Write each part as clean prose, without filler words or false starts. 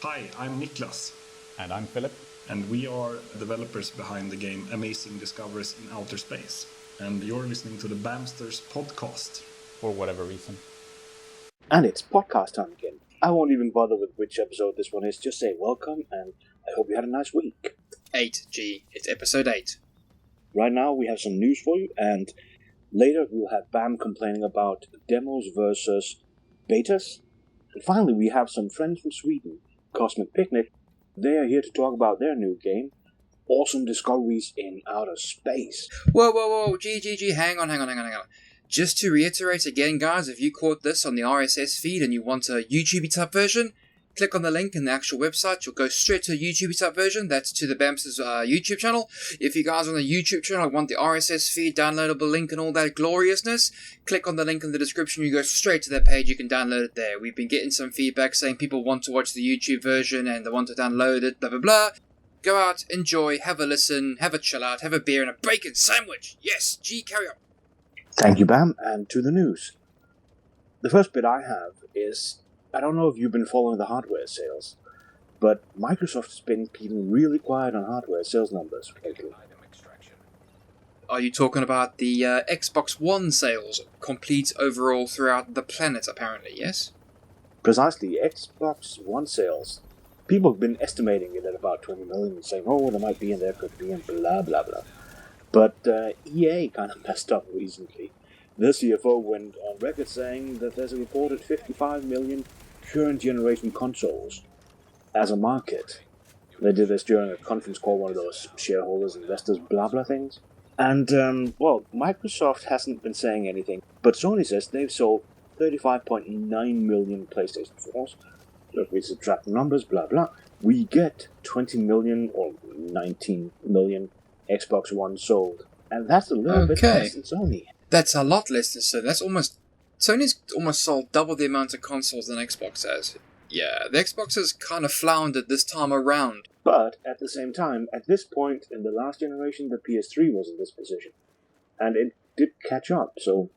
Hi, I'm Niclas. And I'm Filip. And we are developers behind the game Amazing Discoveries in Outer Space. And you're listening to the Bammsters podcast. For whatever reason. And it's podcast time again. I won't even bother with which episode this one is, just say welcome and I hope you had a nice week. 8G, it's episode 8. Right now we have some news for you, and later we'll have Bamm complaining about demos versus betas. And finally we have some friends from Sweden, Cosmic Picnic. They are here to talk about their new game, Awesome Discoveries in Outer Space. Whoa, G, hang on. Just to reiterate again, guys, if you caught this on the RSS feed and you want a YouTube type version, click on the link in the actual website. You'll go straight to a YouTube type version. That's to the Bammsters YouTube channel. If you guys on the YouTube channel want the RSS feed, downloadable link and all that gloriousness, click on the link in the description. You go straight to that page. You can download it there. We've been getting some feedback saying people want to watch the YouTube version and they want to download it, blah, blah, blah. Go out, enjoy, have a listen, have a chill out, have a beer and a bacon sandwich. Yes, G, carry on. Thank you, Bamm, and to the news. The first bit I have is, I don't know if you've been following the hardware sales, but Microsoft has been keeping really quiet on hardware sales numbers lately. Are you talking about the Xbox One sales, complete overall throughout the planet, apparently, yes? Precisely, Xbox One sales. People have been estimating it at about 20 million, saying, oh, there might be and there could be, and blah, blah, blah. But EA kind of messed up recently. The CFO went on record saying that there's a reported 55 million current generation consoles as a market. They did this during a conference call, one of those shareholders, investors, blah blah things. And, Microsoft hasn't been saying anything, but Sony says they've sold 35.9 million PlayStation 4s. So if we subtract the numbers, blah blah, we get 20 million or 19 million Xbox One sold. And that's a little bit less than Sony. That's a lot less than Sony. Sony's almost sold double the amount of consoles than Xbox has. Yeah, the Xbox has kind of floundered this time around. But at the same time, at this point in the last generation, the PS3 was in this position. And it did catch up, so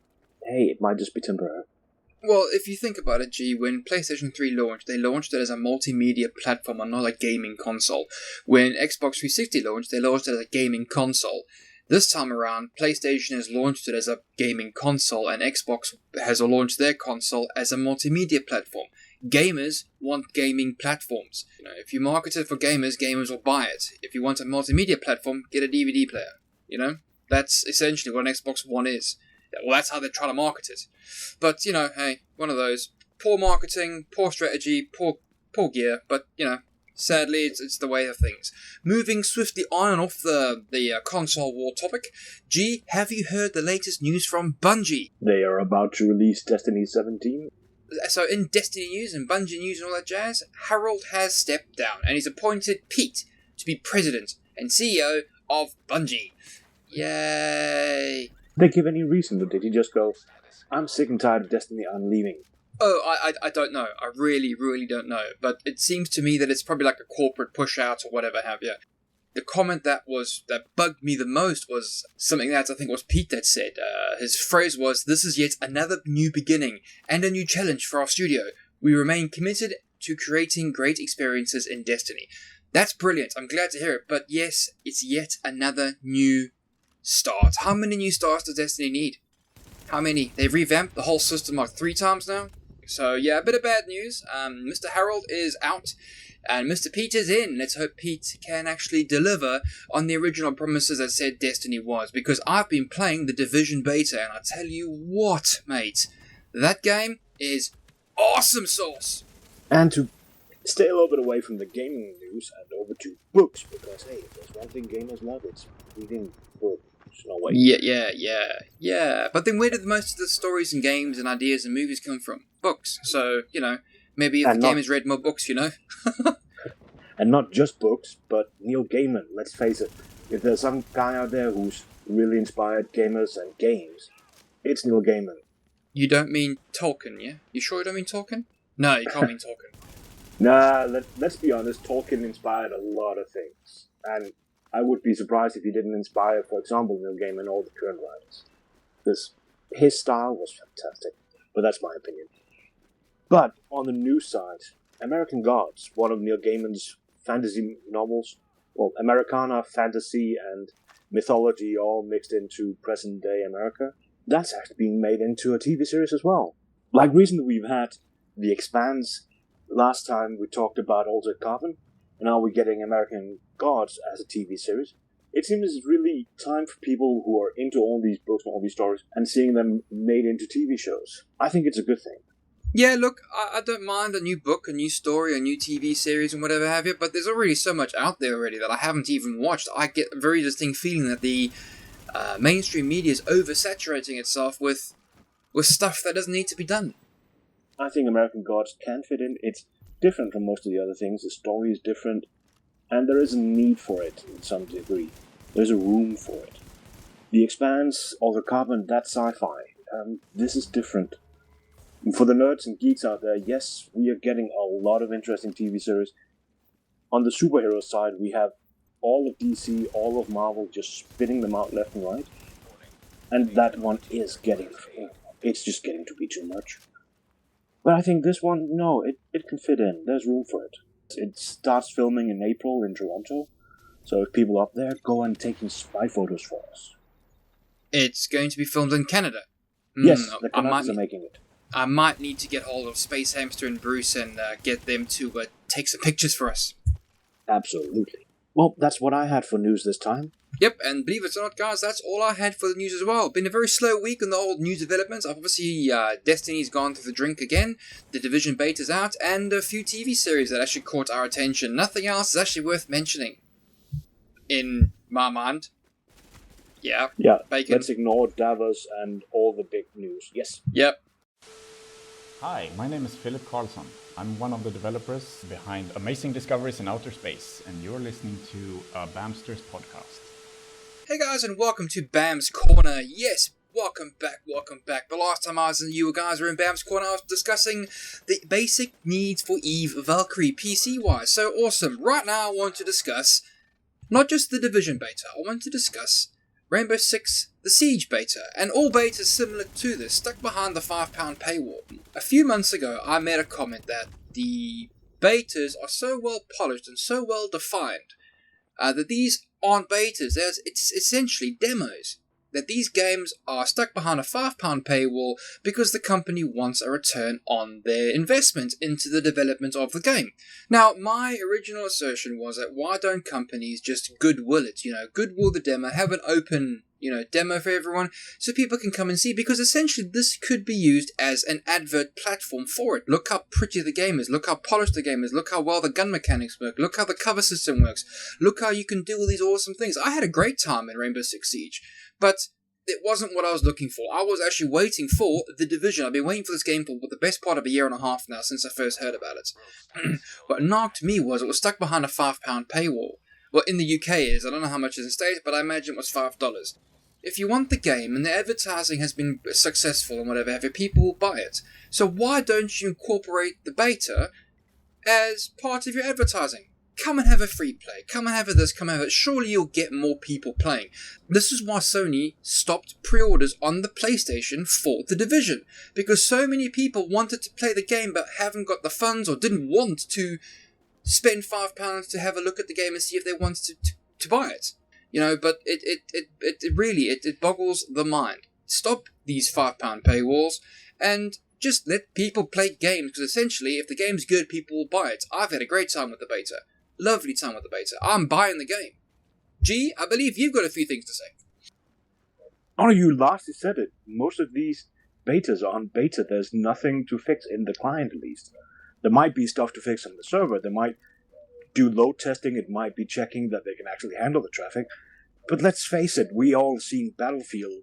hey, it might just be temporary. Well, if you think about it, G, when PlayStation 3 launched, they launched it as a multimedia platform and not a gaming console. When Xbox 360 launched, they launched it as a gaming console. This time around, PlayStation has launched it as a gaming console, and Xbox has launched their console as a multimedia platform. Gamers want gaming platforms. You know, if you market it for gamers, gamers will buy it. If you want a multimedia platform, get a DVD player. You know, that's essentially what an Xbox One is. Well, that's how they try to market it. But, you know, hey, one of those. Poor marketing, poor strategy, poor gear, but, you know, sadly, it's the way of things. Moving swiftly on and off the console war topic, G, have you heard the latest news from Bungie? They are about to release Destiny 17. So in Destiny news and Bungie news and all that jazz, Harold has stepped down and he's appointed Pete to be president and CEO of Bungie. Yay! Did they give any reason, or did he just go, I'm sick and tired of Destiny, I'm leaving? Oh, I don't know. I really don't know. But it seems to me that it's probably like a corporate push out or whatever have you. The comment that bugged me the most was something that I think was Pete that said. His phrase was, "This is yet another new beginning and a new challenge for our studio. We remain committed to creating great experiences in Destiny." That's brilliant. I'm glad to hear it. But yes, it's yet another new start. How many new starts does Destiny need? How many? They've revamped the whole system like 3 times now. So yeah, a bit of bad news. Mr. Harold is out and Mr. Pete is in. Let's hope Pete can actually deliver on the original promises that said Destiny was. Because I've been playing the Division beta and I tell you what, mate, that game is awesome sauce. And to stay a little bit away from the gaming news and over to books, because hey, if there's one thing gamers love, it's reading books. No way. Yeah. But then where did most of the stories and games and ideas and movies come from? Books. So, you know, maybe if the gamers read more books, you know. And not just books, but Neil Gaiman, let's face it. If there's some guy out there who's really inspired gamers and games, it's Neil Gaiman. You don't mean Tolkien, yeah? You sure you don't mean Tolkien? No, you can't mean Tolkien. Nah, let's be honest, Tolkien inspired a lot of things. And I would be surprised if he didn't inspire, for example, Neil Gaiman and all the current writers. Because his style was fantastic. But that's my opinion. But on the news side, American Gods, one of Neil Gaiman's fantasy novels. Well, Americana, fantasy, and mythology all mixed into present-day America. That's actually being made into a TV series as well. Like recently we've had The Expanse. Last time we talked about Altered Carbon. And now we're getting American Gods as a TV series. It seems it's really time for people who are into all these books and all these stories and seeing them made into TV shows. I think it's a good thing. Yeah, look, I don't mind a new book, a new story, a new TV series and whatever have you, but there's already so much out there already that I haven't even watched. I get a very distinct feeling that the mainstream media is oversaturating itself with stuff that doesn't need to be done. I think American Gods can fit in. It's different from most of the other things. The story is different, and there is a need for it in some degree. There's a room for it. The Expanse, Altered Carbon, that's sci-fi. This is different. For the nerds and geeks out there, yes, we are getting a lot of interesting TV series. On the superhero side, we have all of DC, all of Marvel just spitting them out left and right. And that one is it's just getting to be too much. But I think this one, no, it can fit in. There's room for it. It starts filming in April in Toronto. So if people up there, go and take some spy photos for us. It's going to be filmed in Canada. Yes, the Canucks are making it. I might need to get hold of Space Hamster and Bruce and get them to take some pictures for us. Absolutely. Well, that's what I had for news this time. Yep, and believe it or not, guys, that's all I had for the news as well. Been a very slow week on the old news developments. Obviously, Destiny's gone through the drink again, The Division beta's out, and a few TV series that actually caught our attention. Nothing else is actually worth mentioning. In my mind. Yeah. Yeah, Bacon. Let's ignore Davos and all the big news. Yes. Yep. Hi, my name is Filip Karlsson. I'm one of the developers behind Amazing Discoveries in Outer Space, and you're listening to a Bammsters podcast. Hey guys, and welcome to Bamm's Corner. Yes, welcome back. The last time you guys were in Bamm's Corner, I was discussing the basic needs for Eve Valkyrie PC-wise. So awesome. Right now I want to discuss not just the Division beta, I want to discuss Rainbow Six, the Siege beta, and all betas similar to this, stuck behind the £5 paywall. A few months ago, I made a comment that the betas are so well polished and so well defined that these aren't betas, it's essentially demos. That these games are stuck behind a £5 paywall because the company wants a return on their investment into the development of the game. Now, my original assertion was that why don't companies just goodwill it, goodwill the demo, have an open, demo for everyone so people can come and see, because essentially this could be used as an advert platform for it. Look how pretty the game is, look how polished the game is, look how well the gun mechanics work, look how the cover system works, look how you can do all these awesome things. I had a great time in Rainbow Six Siege, but it wasn't what I was looking for. I was actually waiting for The Division. I've been waiting for this game for the best part of a year and a half now since I first heard about it. What knocked me was it was stuck behind a £5 paywall. Well, in the UK is. I don't know how much is in the States, but I imagine it was $5. If you want the game and the advertising has been successful and whatever, people will buy it. So why don't you incorporate the beta as part of your advertising? Come and have a free play. Come and have this, come and have it. Surely you'll get more people playing. This is why Sony stopped pre-orders on the PlayStation for The Division. Because so many people wanted to play the game but haven't got the funds or didn't want to spend £5 to have a look at the game and see if they wanted to buy it. But it really boggles the mind. Stop these £5 paywalls and just let people play games, because essentially if the game's good, people will buy it. I've had a great time with the beta. Lovely time with the beta. I'm buying the game. G, I believe you've got a few things to say. Oh, you lastly said it. Most of these betas are on beta. There's nothing to fix in the client, at least. There might be stuff to fix on the server. They might do load testing. It might be checking that they can actually handle the traffic. But let's face it, we all seen Battlefield,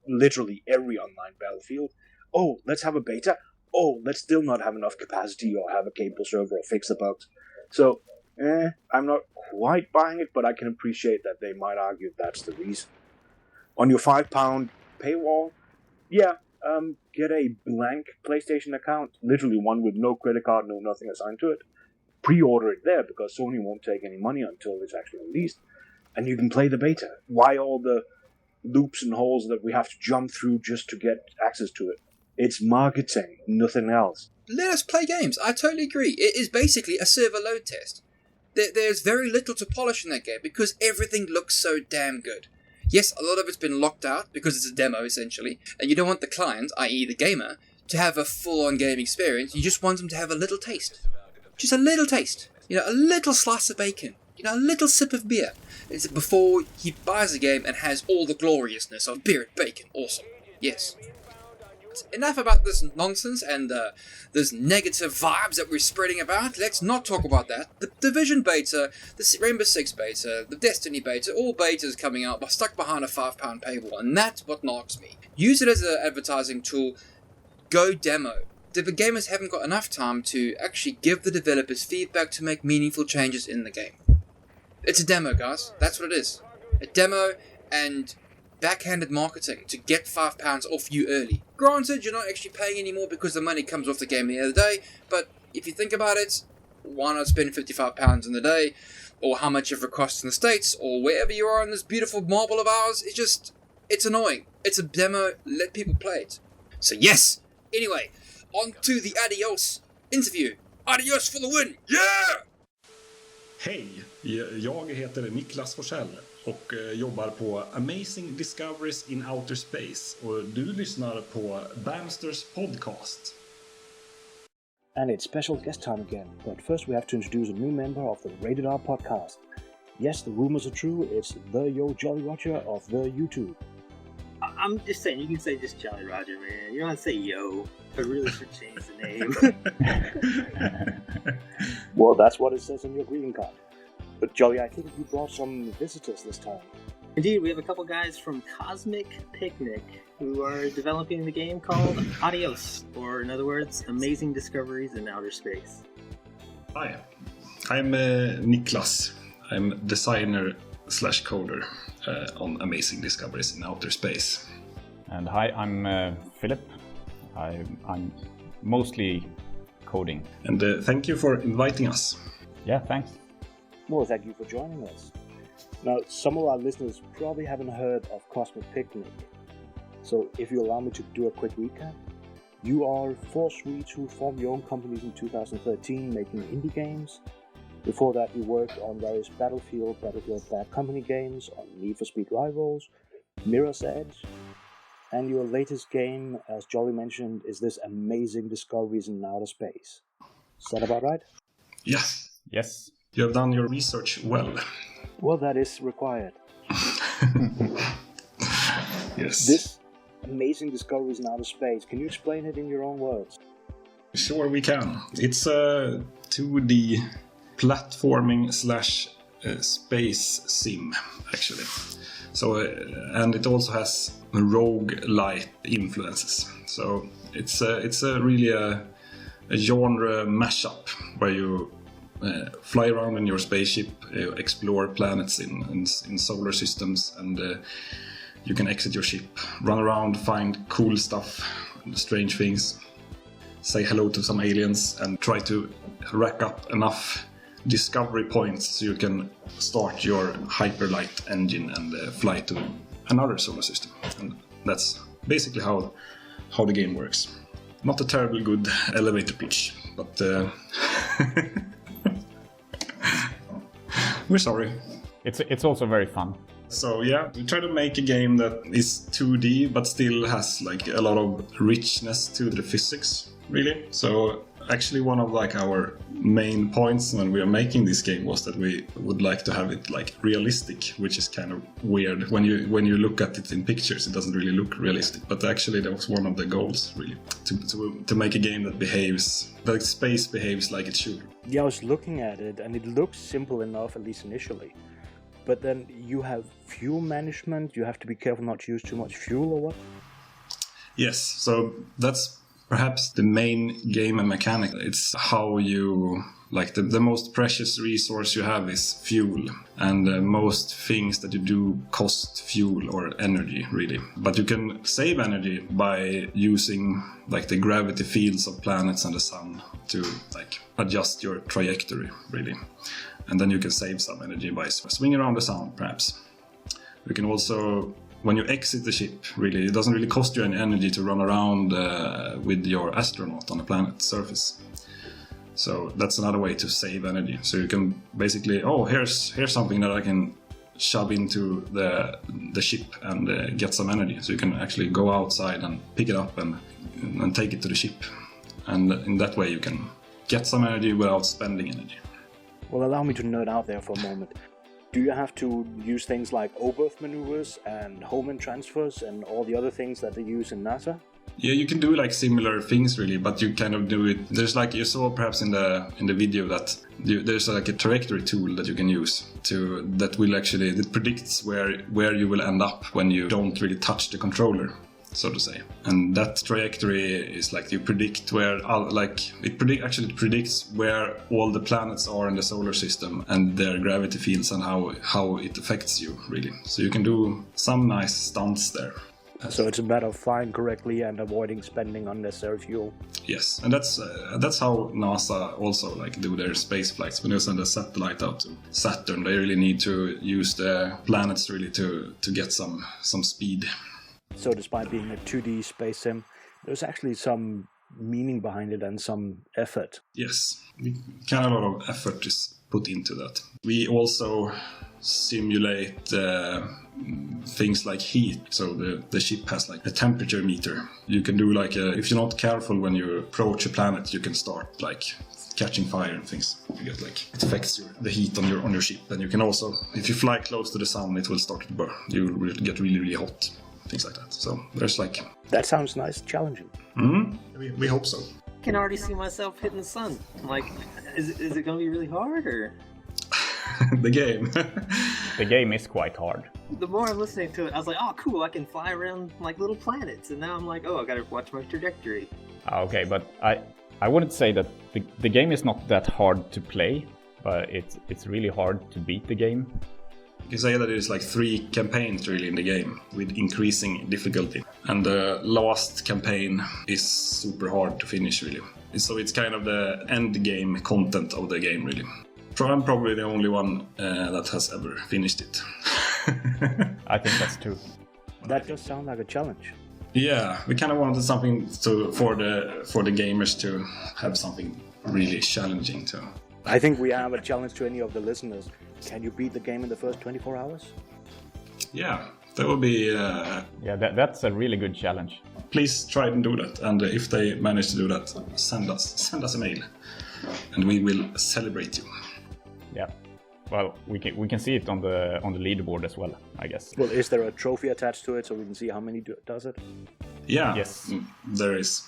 literally every online Battlefield. Oh, let's have a beta. Oh, let's still not have enough capacity or have a capable server or fix the bugs. So, I'm not quite buying it, but I can appreciate that they might argue that's the reason. On your £5 paywall, get a blank PlayStation account, literally one with no credit card, no nothing assigned to it. Pre-order it there, because Sony won't take any money until it's actually released, and you can play the beta. Why all the loops and holes that we have to jump through just to get access to it? It's marketing, nothing else. Let us play games. I totally agree. It is basically a server load test. There's very little to polish in that game because everything looks so damn good. Yes, a lot of it's been locked out because it's a demo, essentially, and you don't want the client, i.e. the gamer, to have a full-on game experience. You just want them to have a little taste. Just a little taste. A little slice of bacon. A little sip of beer. It's before he buys the game and has all the gloriousness of beer and bacon. Awesome. Yes. Enough about this nonsense and this negative vibes that we're spreading about. Let's not talk about that. The Division beta, the Rainbow Six beta, the Destiny beta, all betas coming out, but stuck behind a £5 paywall, and that's what knocks me. Use it as an advertising tool. Go demo. The gamers haven't got enough time to actually give the developers feedback to make meaningful changes in the game. It's a demo, guys. That's what it is. A demo and backhanded marketing to get £5 off you early. Granted, you're not actually paying anymore because the money comes off the game the other day, but if you think about it, why not spend £55 in the day, or how much it costs in the States, or wherever you are in this beautiful marble of ours? It's annoying. It's a demo, let people play it. So yes! Anyway, on to the ADIOS interview. ADIOS for the win! Yeah! Hej, jag heter Niclas och jobbar på Amazing Discoveries in Outer Space, och du lyssnar på Bammsters podcast. And it's special guest time again, but first we have to introduce a new member of the Rated R podcast. Yes, the rumors are true, it's the Yo Jolly Roger of the YouTube. I'm just saying, you can say just Jolly Roger, man. You don't have to say Yo. I really should change the name. Well, that's what it says on your greeting card. But Jolly, I think you brought some visitors this time. Indeed, we have a couple guys from Cosmic Picnic who are developing the game called ADIOS, or in other words, Amazing Discoveries in Outer Space. Hi, I'm Niclas. I'm designer/coder on Amazing Discoveries in Outer Space. And hi, I'm Filip. I'm mostly coding. And thank you for inviting us. Yeah, thanks. Well, thank you for joining us. Now, some of our listeners probably haven't heard of Cosmic Picnic. So, if you allow me to do a quick recap, you are 4 Swedes who formed your own companies in 2013 making indie games. Before that, you worked on various Battlefield Bad Company games, on Need for Speed Rivals, Mirror's Edge, and your latest game, as Jolly mentioned, is this Amazing Discoveries in Outer Space. Is that about right? Yeah. Yes. You have done your research well. Well, that is required. Yes. This Amazing Discoveries in Outer Space, can you explain it in your own words? Sure, we can. It's a 2D platforming / space sim, actually. So, and it also has roguelite influences. So it's really a genre mashup where you fly around in your spaceship, explore planets in solar systems, and you can exit your ship, run around, find cool stuff, strange things, say hello to some aliens, and try to rack up enough discovery points so you can start your hyperlight engine and fly to another solar system. And that's basically how the game works. Not a terribly good elevator pitch, but we're sorry. It's also very fun. So yeah, we try to make a game that is 2D but still has like a lot of richness to the physics, really. So actually one of like our main points when we are making this game was that we would like to have it like realistic, which is kind of weird. When you look at it in pictures, it doesn't really look realistic, but actually that was one of the goals, really, to make a game that space behaves like it should. Yeah, I was looking at it and it looks simple enough, at least initially. But then you have fuel management, you have to be careful not to use too much fuel or what? Yes, so that's perhaps the main game and mechanic. It's how you, like the most precious resource you have is fuel, and most things that you do cost fuel or energy, really. But you can save energy by using like the gravity fields of planets and the sun to like adjust your trajectory, really. And then you can save some energy by swinging around the sun, perhaps. You can also when you exit the ship, really, it doesn't really cost you any energy to run around with your astronaut on a planet's surface. So that's another way to save energy. So you can basically, here's something that I can shove into the ship and get some energy. So you can actually go outside and pick it up and take it to the ship. And in that way you can get some energy without spending energy. Well, allow me to nerd out there for a moment. Do you have to use things like O-berth maneuvers and Hohmann transfers and all the other things that they use in NASA? Yeah, you can do like similar things really, but you kind of do it. There's like you saw perhaps in the video that there's like a trajectory tool that you can use that predicts where you will end up when you don't really touch the controller, so to say. And that trajectory is like you predict it predicts where all the planets are in the solar system and their gravity fields and how it affects you really. So you can do some nice stunts there. So it's a matter of flying correctly and avoiding spending unnecessary fuel. Yes, and that's how NASA also like do their space flights. When they send a satellite out to Saturn, they really need to use the planets really to get some speed. So despite being a 2D space sim, there's actually some meaning behind it and some effort. Yes, kind of a lot of effort is put into that. We also simulate things like heat, so the ship has like a temperature meter. You can do like if you're not careful when you approach a planet, you can start like catching fire and things. You get like it affects the heat on your ship. And you can also, if you fly close to the sun, it will start to burn. You will get really hot, things like that. So there's like that sounds nice, challenging. We hope so. I can already see myself hitting the sun. Like, is it going to be really hard or? The game. The game is quite hard. The more I'm listening to it, I was like, oh, cool, I can fly around like little planets. And now I'm like, I gotta watch my trajectory. Okay, but I wouldn't say that the game is not that hard to play, but it's really hard to beat the game. You can say that there's like 3 campaigns really in the game with increasing difficulty. And the last campaign is super hard to finish really. So it's kind of the end game content of the game really. I'm probably the only one that has ever finished it. I think that's true. That does sound like a challenge. Yeah, we kind of wanted something for the gamers to have something really challenging to. I think we have a challenge to any of the listeners. Can you beat the game in the first 24 hours? Yeah, that would be... Yeah, that's a really good challenge. Please try and do that. And if they manage to do that, send us a mail. And we will celebrate you. Yeah, well, we can see it on the leaderboard as well, I guess. Well, is there a trophy attached to it so we can see how many does it? Yeah, yes, there is.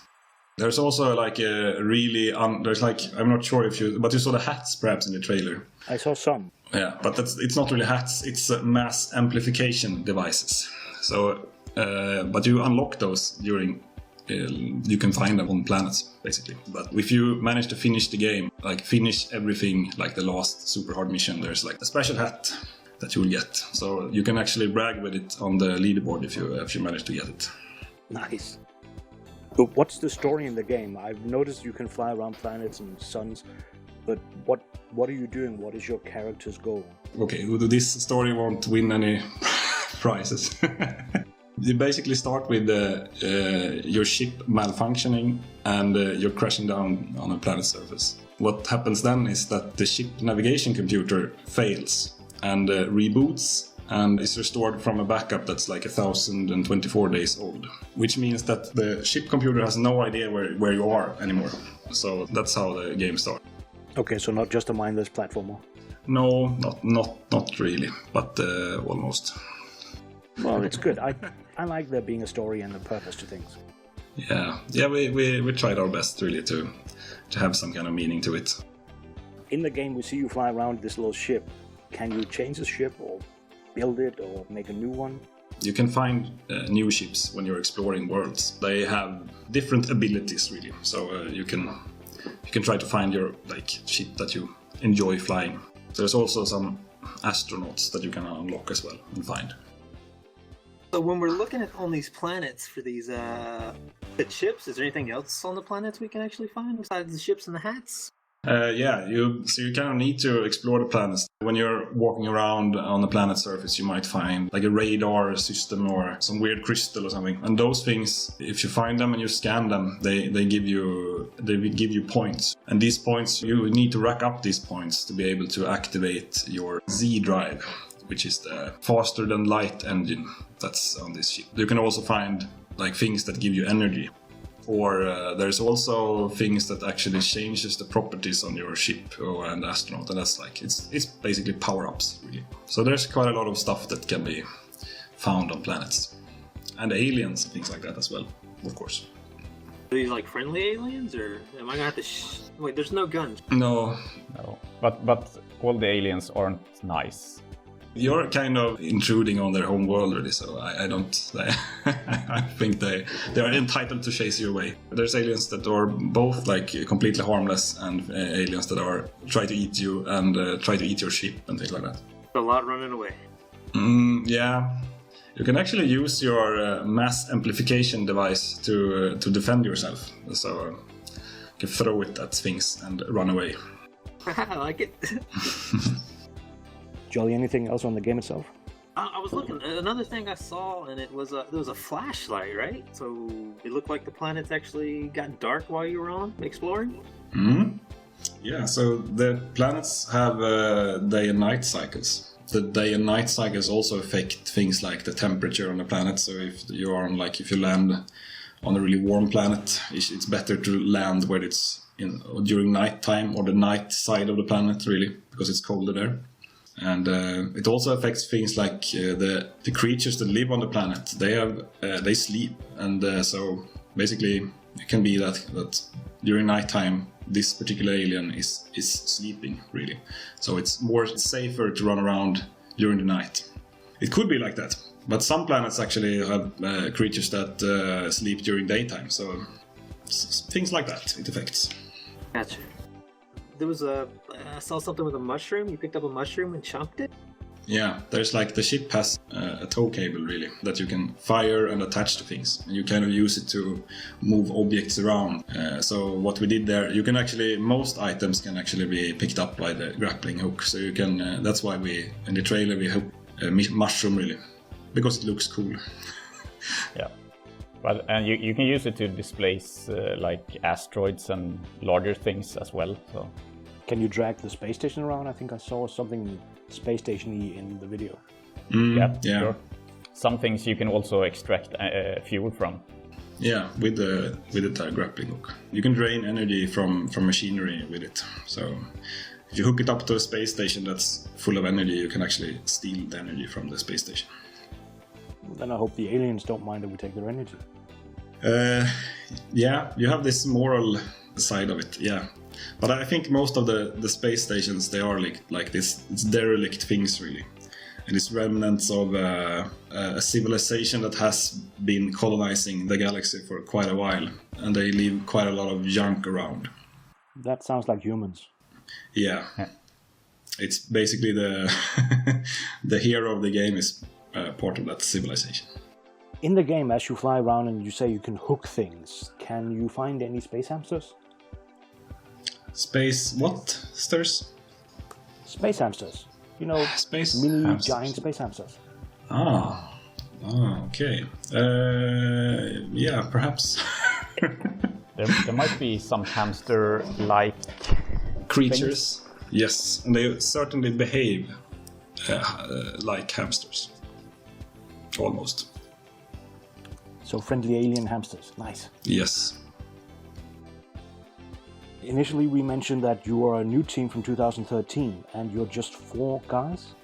There's also like a really there's like, I'm not sure if you saw the hats perhaps in the trailer. I saw some. Yeah, but it's not really hats. It's mass amplification devices. So, but you unlock those during. You can find them on planets, basically. But if you manage to finish the game, like finish everything, like the last super hard mission, there's like a special hat that you will get. So you can actually brag with it on the leaderboard if you manage to get it. Nice. But what's the story in the game? I've noticed you can fly around planets and suns, but what are you doing? What is your character's goal? Okay, this story won't win any prizes. You basically start with your ship malfunctioning and you're crashing down on a planet's surface. What happens then is that the ship navigation computer fails and reboots and is restored from a backup that's like 1,024 days old. Which means that the ship computer has no idea where you are anymore. So that's how the game starts. Okay, so not just a mindless platformer. No, not really, but almost. Well, it's good. I like there being a story and a purpose to things. Yeah. We tried our best really to have some kind of meaning to it. In the game, we see you fly around this little ship. Can you change the ship or build it or make a new one? You can find new ships when you're exploring worlds. They have different abilities really, so you can try to find your ship that you enjoy flying. There's also some astronauts that you can unlock as well and find. So when we're looking at all these planets for these ships, is there anything else on the planets we can actually find besides the ships and the hats? You kind of need to explore the planets. When you're walking around on the planet surface, you might find like a radar system or some weird crystal or something. And those things, if you find them and you scan them, they give you points. And these points, you need to rack up these points to be able to activate your Z drive, which is the faster than light engine that's on this ship. You can also find like things that give you energy. Or there's also things that actually changes the properties on your ship and astronaut, and that's like it's basically power-ups really. So there's quite a lot of stuff that can be found on planets, and aliens and things like that as well, of course. Are these like friendly aliens, or am I gonna have to? Wait, there's no guns. No, but all the aliens aren't nice. You're kind of intruding on their home world already, so I don't. I think they are entitled to chase you away. There's aliens that are both like completely harmless, and aliens that are try to eat you and try to eat your ship and things like that. A lot running away. Yeah, you can actually use your mass amplification device to defend yourself. So you can throw it at things and run away. I like it. Jolly, anything else on the game itself? I was looking. Another thing I saw, and it was there was a flashlight, right? So it looked like the planets actually got dark while you were on exploring. Yeah. So the planets have day and night cycles. The day and night cycles also affect things like the temperature on the planet. So if you land on a really warm planet, it's better to land where it's during night time or the night side of the planet, really, because it's colder there. And it also affects things like the creatures that live on the planet. They sleep, and so basically it can be that during nighttime this particular alien is sleeping, really. So it's more safer to run around during the night. It could be like that, but some planets actually have creatures that sleep during daytime. So things like that it affects. Gotcha. There was I saw something with a mushroom. You picked up a mushroom and chomped it? Yeah, there's like the ship has a tow cable really that you can fire and attach to things, and you kind of use it to move objects around. So what we did there, most items can actually be picked up by the grappling hook. So you can. That's why in the trailer we hook a mushroom really, because it looks cool. Yeah. But and you can use it to displace like asteroids and larger things as well. So, can you drag the space station around? I think I saw something space station-y in the video. Yeah. Sure. Some things you can also extract fuel from. Yeah, with the grappling hook, you can drain energy from machinery with it. So if you hook it up to a space station that's full of energy, you can actually steal the energy from the space station. Then I hope the aliens don't mind that we take their energy. Yeah, you have this moral side of it, yeah. But I think most of the space stations, they are like this, it's derelict things really. And it's remnants of a civilization that has been colonizing the galaxy for quite a while. And they leave quite a lot of junk around. That sounds like humans. Yeah. It's basically the hero of the game is part of that civilization. In the game, as you fly around and you say you can hook things, can you find any space hamsters? Space what? Sters? Space hamsters. You know, space mini hamsters. Giant space hamsters. Okay. Yeah, perhaps. there might be some hamster-like creatures. things. Yes, and they certainly behave like hamsters. Almost. So friendly alien hamsters. Nice. Yes. Initially, we mentioned that you are a new team from 2013, and you're just 4 guys?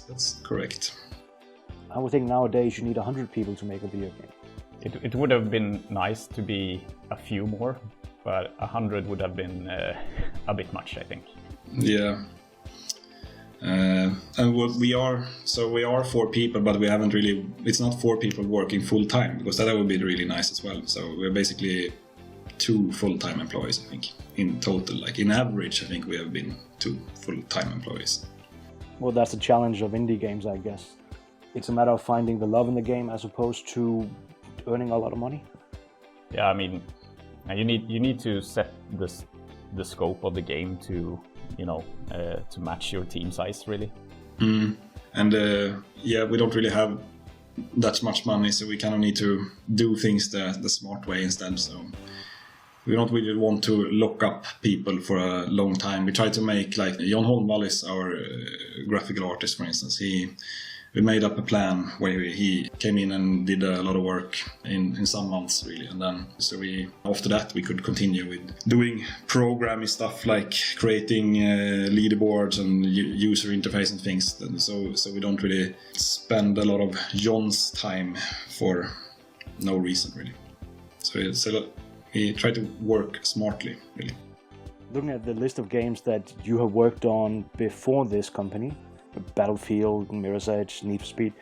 That's correct. I would think nowadays you need 100 people to make a video game. It would have been nice to be a few more, but 100 would have been a bit much, I think. Yeah. And what we are 4 people, but we haven't really, it's not 4 people working full time, because that would be really nice as well. So we're basically 2 full-time employees, I think, in total. Like in average, I think we have been 2 full-time employees. Well, that's the challenge of indie games, I guess. It's a matter of finding the love in the game as opposed to earning a lot of money. Yeah, I mean, you need to set the scope of the game to, to match your team size, really. And we don't really have that much money, so we kind of need to do things the smart way instead. So we don't really want to lock up people for a long time. We try to make, like, Jon Holmwall is our graphical artist, for instance. We made up a plan where he came in and did a lot of work in some months, really. And then, after that, we could continue with doing programming stuff like creating leaderboards and user interface and things. So we don't really spend a lot of Jon's time for no reason, really. So we try to work smartly, really. Looking at the list of games that you have worked on before this company, Battlefield, Mirror's Edge, Need for Speed,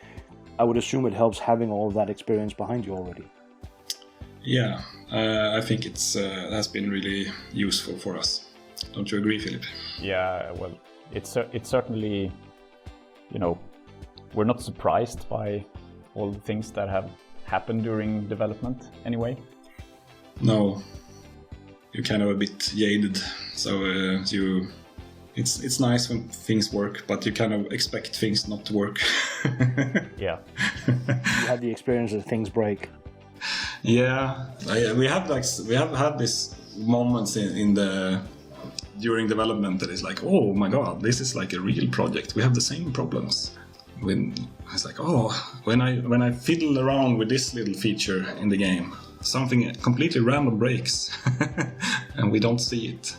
I would assume it helps having all that experience behind you already. Yeah, I think it has been really useful for us. Don't you agree, Filip? Yeah, well, it's certainly, we're not surprised by all the things that have happened during development anyway. No, you're kind of a bit jaded, so It's nice when things work, but you kind of expect things not to work. Yeah. You had the experience that things break. Yeah, we have had these moments during development that is like, oh my god, this is like a real project. We have the same problems. When it's like, when I fiddle around with this little feature in the game, something completely random breaks, and we don't see it.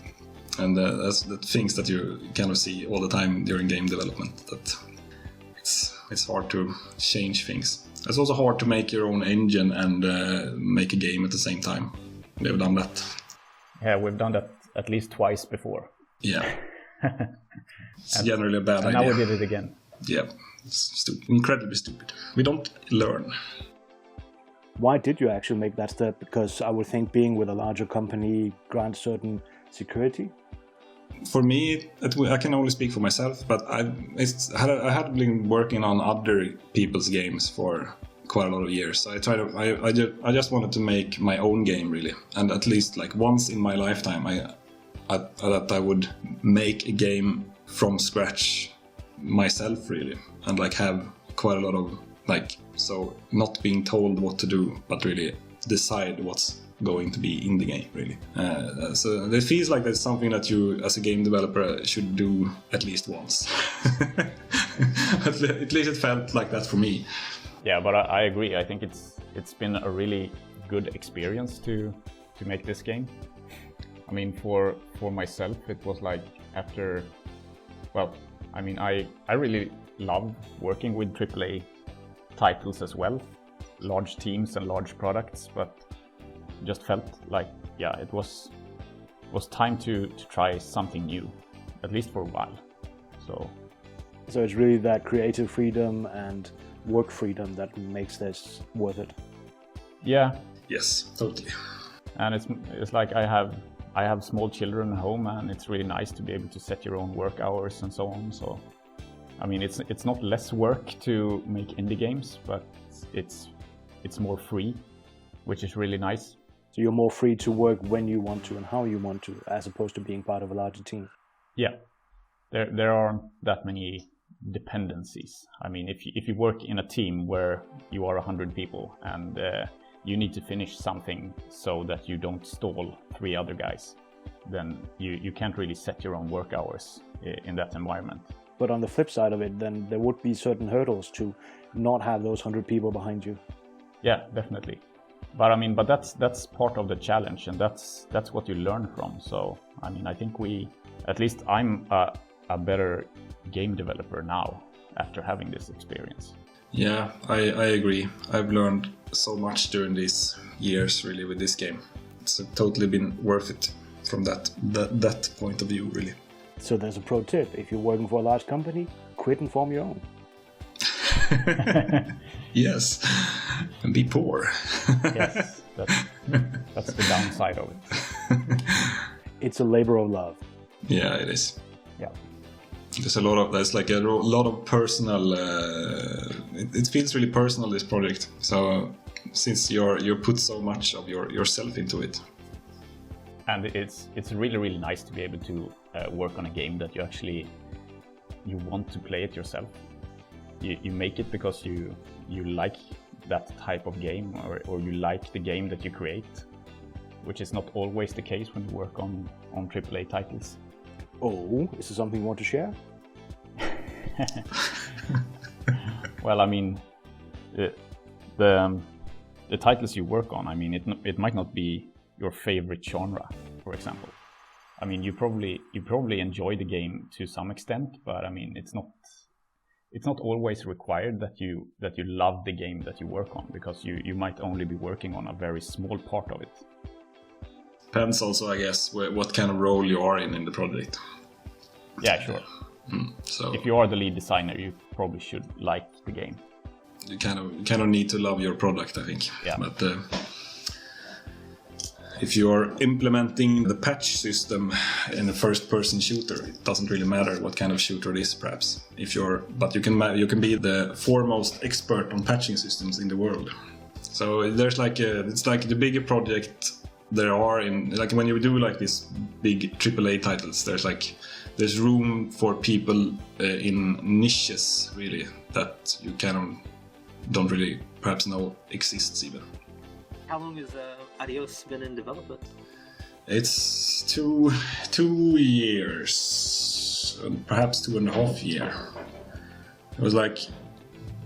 And that's the things that you kind of see all the time during game development, that it's hard to change things. It's also hard to make your own engine and make a game at the same time. We have done that. Yeah, we've done that at least twice before. Yeah. It's generally a bad idea. Now we did it again. Yeah, it's incredibly stupid. We don't learn. Why did you actually make that step? Because I would think being with a larger company grants certain security. For me, I can only speak for myself, but I had been working on other people's games for quite a lot of years. So I just wanted to make my own game, really, and at least like once in my lifetime, I would make a game from scratch myself, really, and like have quite a lot of so not being told what to do, but really decide what's going to be in the game, really. So it feels like that's something that you, as a game developer, should do at least once. At least it felt like that for me. Yeah, but I agree. I think it's been a really good experience to make this game. I mean, for myself, it was like after, I really love working with AAA titles as well, large teams and large products, but just felt like, it was time to try something new, at least for a while. So it's really that creative freedom and work freedom that makes this worth it. Yeah. Yes, totally. And it's like I have small children at home, and it's really nice to be able to set your own work hours and so on. So I mean, it's not less work to make indie games, but it's more free, which is really nice. So you're more free to work when you want to and how you want to, as opposed to being part of a larger team. Yeah, there aren't that many dependencies. I mean, if you work in a team where you are 100 people and you need to finish something so that you don't stall 3 other guys, then you can't really set your own work hours in that environment. But on the flip side of it, then there would be certain hurdles to not have those 100 people behind you. Yeah, definitely. But I mean, that's part of the challenge, and that's what you learn from. So I mean, I think at least I'm a better game developer now after having this experience. Yeah, I agree. I've learned so much during these years, really, with this game. It's totally been worth it from that point of view, really. So there's a pro tip: if you're working for a large company, quit and form your own. Yes, and be poor. Yes, that's the downside of it. It's a labor of love. Yeah, it is. Yeah. There's a lot of personal. It feels really personal, this project. So since you put so much of yourself into it. And it's really, really nice to be able to work on a game that you want to play it yourself. You make it because you like that type of game, or you like the game that you create, which is not always the case when you work on AAA titles. Oh, is there something you want to share? Well, I mean, the titles you work on, I mean, it might not be your favorite genre, for example. I mean, you probably enjoy the game to some extent, but I mean, it's not always required that you love the game that you work on, because you might only be working on a very small part of it. Depends also, I guess, what kind of role you are in the project. Yeah, sure. So if you are the lead designer, you probably should like the game. You kind of need to love your product, I think. Yeah. But if you're implementing the patch system in a first-person shooter, it doesn't really matter what kind of shooter it is, perhaps. But you can be the foremost expert on patching systems in the world. So there's it's like the bigger project there are in, like, when you do like these big AAA titles, there's room for people in niches, really, that you kind of don't really perhaps know exists even. How long has ADIOS been in development? It's two years, perhaps 2.5 years. It was like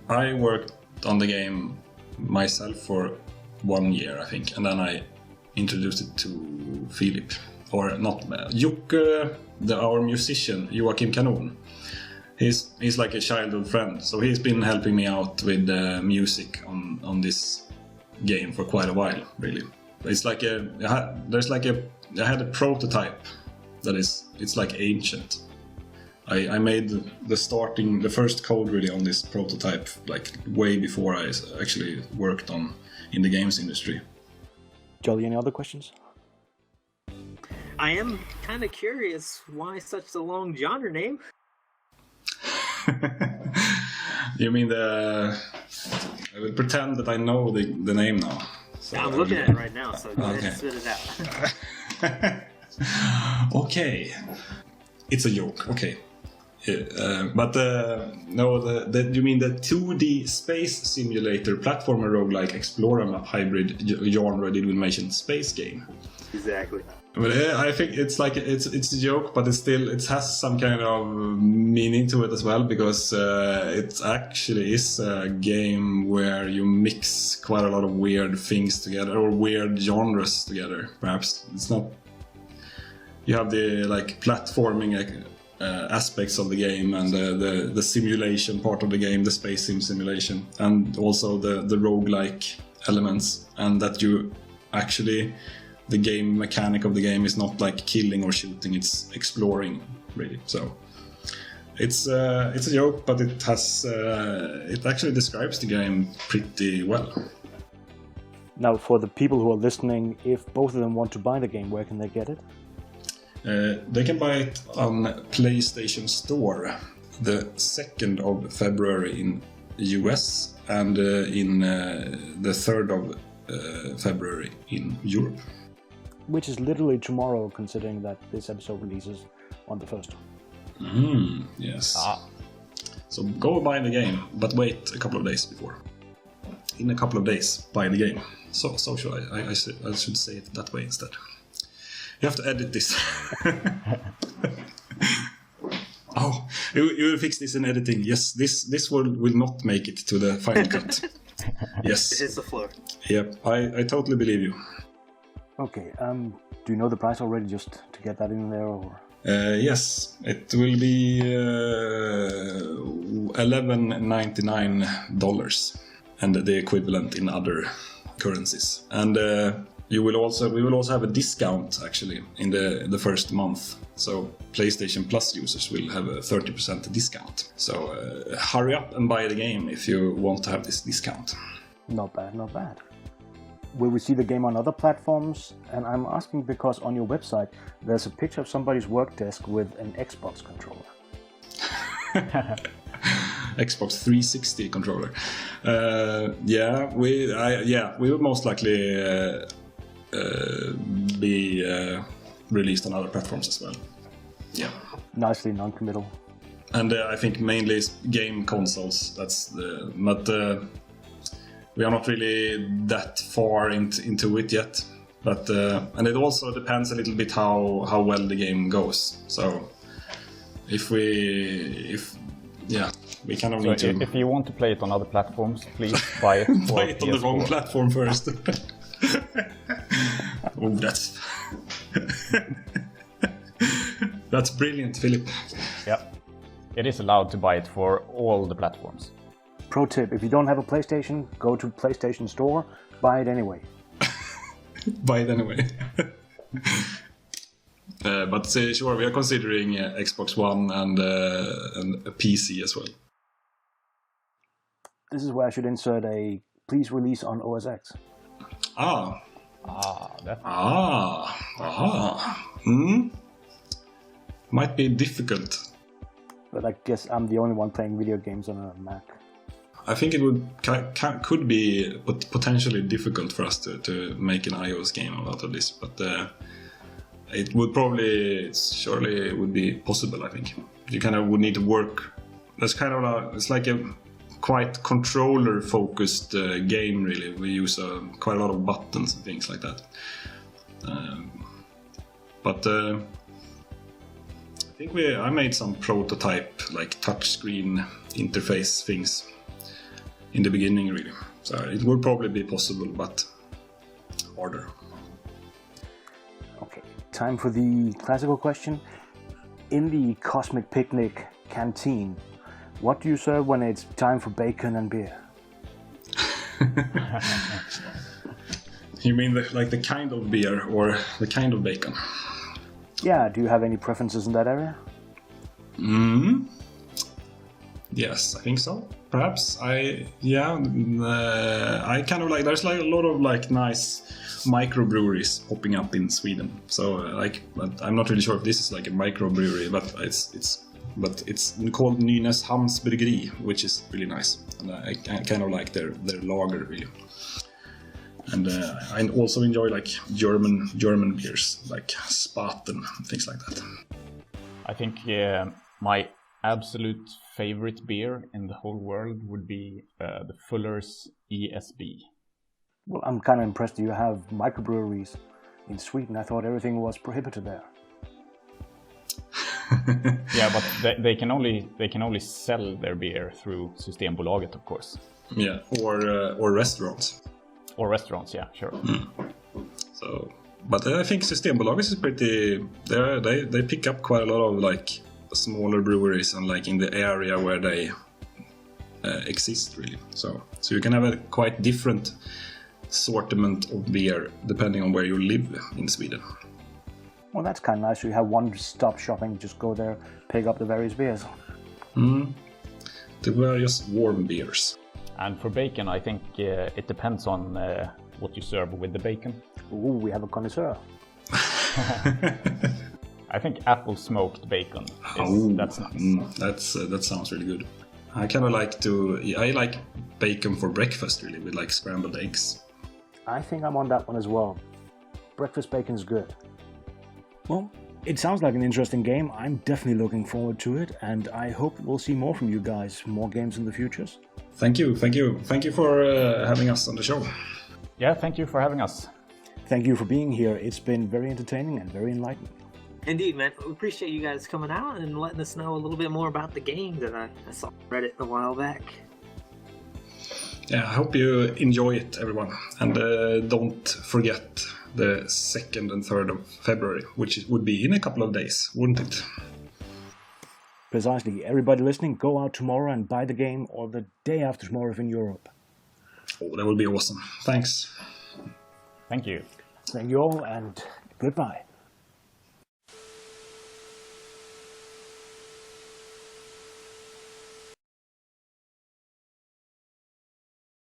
I worked on the game myself for 1 year, I think, and then I introduced it to Filip, or not Jocke, our musician, Joakim Kanon. He's like a childhood friend, so he's been helping me out with the music on this game for quite a while, really. It's like I had a prototype it's like ancient. I made the first code really on this prototype like way before I actually worked in the games industry. Jolly, any other questions? I am kind of curious why such a long genre name. You mean I will pretend that I know the name now. So I'm looking at it right now, so go ahead and spit it out. Okay. It's a joke, okay. But no, you mean the 2D space simulator platformer roguelike explorer map hybrid genre did we mention space game? Exactly. But I think it's a joke, but it has some kind of meaning to it as well, because it actually is a game where you mix quite a lot of weird things together, or weird genres together. Perhaps it's not. You have the like platforming aspects of the game, and the simulation part of the game, the space simulation, and also the roguelike elements, and that you actually. The game mechanic of the game is not like killing or shooting; it's exploring, really. So it's a joke, but it actually describes the game pretty well. Now, for the people who are listening, if both of them want to buy the game, where can they get it? They can buy it on PlayStation Store the 2nd of February in US and in the 3rd of February in Europe. Which is literally tomorrow, considering that this episode releases on the 1st. Yes. So go buy the game, but wait a couple of days before. In a couple of days, buy the game. So I should say it that way instead. You have to edit this. Oh, you will fix this in editing. Yes, this will not make it to the final cut. Yes. It's the floor. Yep, I totally believe you. Okay, do you know the price already, just to get that in there, or? Yes, it will be $11.99, and the equivalent in other currencies. And we will also have a discount actually in the first month. So PlayStation Plus users will have a 30% discount. So hurry up and buy the game if you want to have this discount. Not bad, not bad. Will we see the game on other platforms? And I'm asking because on your website there's a picture of somebody's work desk with an Xbox controller. Xbox 360 controller. We will most likely will be released on other platforms as well. Yeah. Nicely non-committal. And I think mainly game consoles. But we are not really that far into it yet. But and it also depends a little bit how well the game goes. So we kind of need to. If you want to play it on other platforms, please buy it. Buy it on the wrong platform first. Oh, that's brilliant, Filip. Yeah, it is allowed to buy it for all the platforms. Pro tip: if you don't have a PlayStation, go to PlayStation Store, buy it anyway. Buy it anyway. But sure, we are considering Xbox One and a PC as well. This is where I should insert a please release on OS X. Might be difficult. But I guess I'm the only one playing video games on a Mac. I think it could be potentially difficult for us to make an iOS game out of this, but it would surely would be possible. I think you kind of would need to work. That's kind of it's like a quite controller-focused game. Really, we use quite a lot of buttons and things like that. But I think I made some prototype like touchscreen interface things in the beginning, really. So it would probably be possible, but harder. Okay, time for the classical question. In the Cosmic Picnic canteen, what do you serve when it's time for bacon and beer? You mean the kind of beer or the kind of bacon? Yeah, do you have any preferences in that area? Yes, I think so. Perhaps I kind of like. There's like a lot of like nice microbreweries popping up in Sweden. So but I'm not really sure if this is like a microbrewery, but it's called Nynäshamns Bryggeri, which is really nice, and I kind of like their lager really. And I also enjoy like German beers like Spaten and things like that. I think my absolute favorite beer in the whole world would be the Fuller's ESB. Well, I'm kind of impressed you have microbreweries in Sweden. I thought everything was prohibited there. Yeah, but they can only sell their beer through Systembolaget, of course. Yeah, or restaurants. Or restaurants, yeah, sure. So, but I think Systembolaget is pretty. They pick up quite a lot of like smaller breweries and like in the area where they exist, really. So you can have a quite different assortment of beer depending on where you live in Sweden. Well, that's kind of nice. You have one-stop shopping. Just go there, pick up the various beers. The various warm beers. And for bacon, I think it depends on what you serve with the bacon. Ooh, we have a connoisseur. I think apple smoked bacon. That's nice. That sounds really good. I kind of I like bacon for breakfast, really, with like scrambled eggs. I think I'm on that one as well. Breakfast bacon is good. Well, it sounds like an interesting game. I'm definitely looking forward to it, and I hope we'll see more from you guys, more games in the futures. Thank you for having us on the show. Yeah, thank you for having us. Thank you for being here. It's been very entertaining and very enlightening. Indeed, man. We appreciate you guys coming out and letting us know a little bit more about the game that I saw on Reddit a while back. Yeah, I hope you enjoy it, everyone. And don't forget the 2nd and 3rd of February, which would be in a couple of days, wouldn't it? Precisely. Everybody listening, go out tomorrow and buy the game, or the day after tomorrow if in Europe. Oh, that would be awesome. Thanks. Thank you. Thank you all, and goodbye.